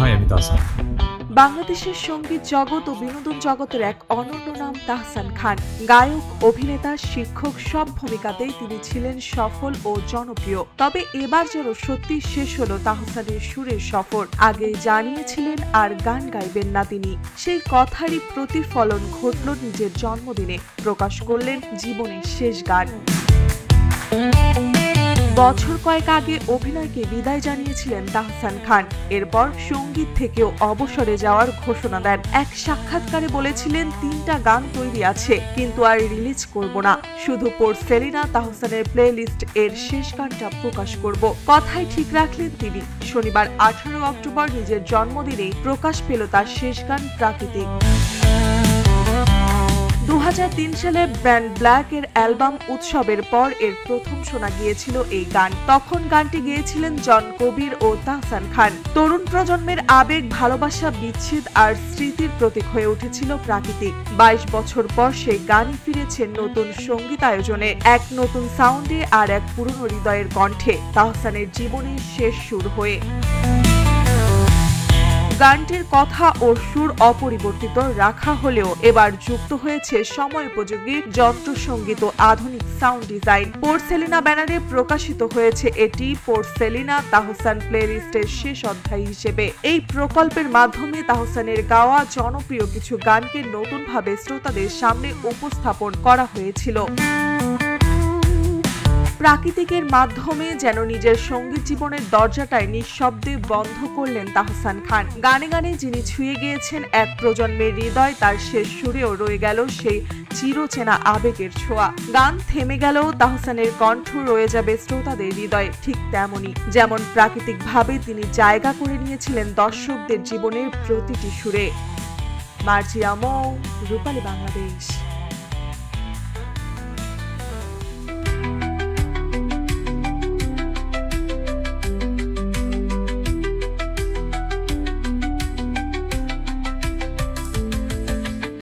High, আমি তাহসান। বাংলাদেশের সঙ্গীত জগৎ ও বিনোদন জগতের এক অনন্য নাম তাহসান খান। গায়ক, অভিনেতা, শিক্ষক সব ভূমিকাতেই তিনি ছিলেন সফল ও জনপ্রিয়। তবে এবার যেন সত্যি শেষ হলো তাহসানের সুরের সফর। আগে জানিয়েছিলেন আর গান গাইবেন না তিনি, সেই কথারই প্রতিফলন ঘটল নিজের জন্মদিনে। প্রকাশ করলেন জীবনের শেষ গান। বছর কয়েক আগে অভিনয়কে বিদায় জানিয়েছিলেন তাহসান খান। এরপর সঙ্গীত থেকেও অবসরে যাওয়ার ঘোষণা দেন। এক সাক্ষাৎকারে বলেছিলেন, 3টা গান তৈরি আছে, কিন্তু আর রিলিজ করব না, শুধু পোর্সেলিনা তাহসানের প্লেলিস্ট এর শেষ গানটা প্রকাশ করব। কথাই ঠিক রাখলেন তিনি। শনিবার 18 অক্টোবর নিজের জন্মদিনেই প্রকাশ পেল তার শেষ গান প্রাকৃতিক। 2003 সালে ব্যান্ড ব্ল্যাক এর অ্যালবাম উৎসবের পর এর প্রথম শোনা গিয়েছিল এই গান। তখন গানটি গেয়েছিলেন জন কবির ও তাহসান খান। তরুণ প্রজন্মের আবেগ, ভালোবাসা, বিচ্ছেদ আর স্মৃতির প্রতীক হয়ে উঠেছিল প্রাকৃতিক। 22 বছর পর সেই গানই ফিরেছে নতুন সঙ্গীত আয়োজনে, এক নতুন সাউন্ডে আর এক পুরনো হৃদয়ের কণ্ঠে, তাহসানের জীবনের শেষ সুর হয়ে। গানটির কথা ও সুর অপরিবর্তিত রাখা হলেও এবার যুক্ত হয়েছে সময়োপযোগী যন্ত্রসঙ্গীত ও আধুনিক সাউন্ড ডিজাইন। পোর্সেলিনা ব্যানারে প্রকাশিত হয়েছে এটি পোর্সেলিনা তাহসান প্লেলিস্টের শেষ অধ্যায় হিসেবে। এই প্রকল্পের মাধ্যমে তাহসানের গাওয়া জনপ্রিয় কিছু গানকে নতুনভাবে শ্রোতাদের সামনে উপস্থাপন করা হয়েছিল। প্রাকৃতিকের মাধ্যমে যেন নিজের সঙ্গীত জীবনের দরজাটায় নিঃশব্দে বন্ধ করলেন তাহসান খান। গানে গানে যিনি ছুঁয়ে গিয়েছেন এক প্রজন্মের হৃদয়, তার শেষ সুরেও রয়ে গেল সেই চিরচেনা আবেগের ছোঁয়া। গান থেমে গেলেও তাহসানের কণ্ঠ রয়ে যাবে শ্রোতাদের হৃদয়ে, ঠিক তেমনই যেমন প্রাকৃতিকভাবে তিনি জায়গা করে নিয়েছিলেন দর্শকদের জীবনের প্রতিটি সুরে। মার্জিয়া মৌ, রূপালী বাংলাদেশ।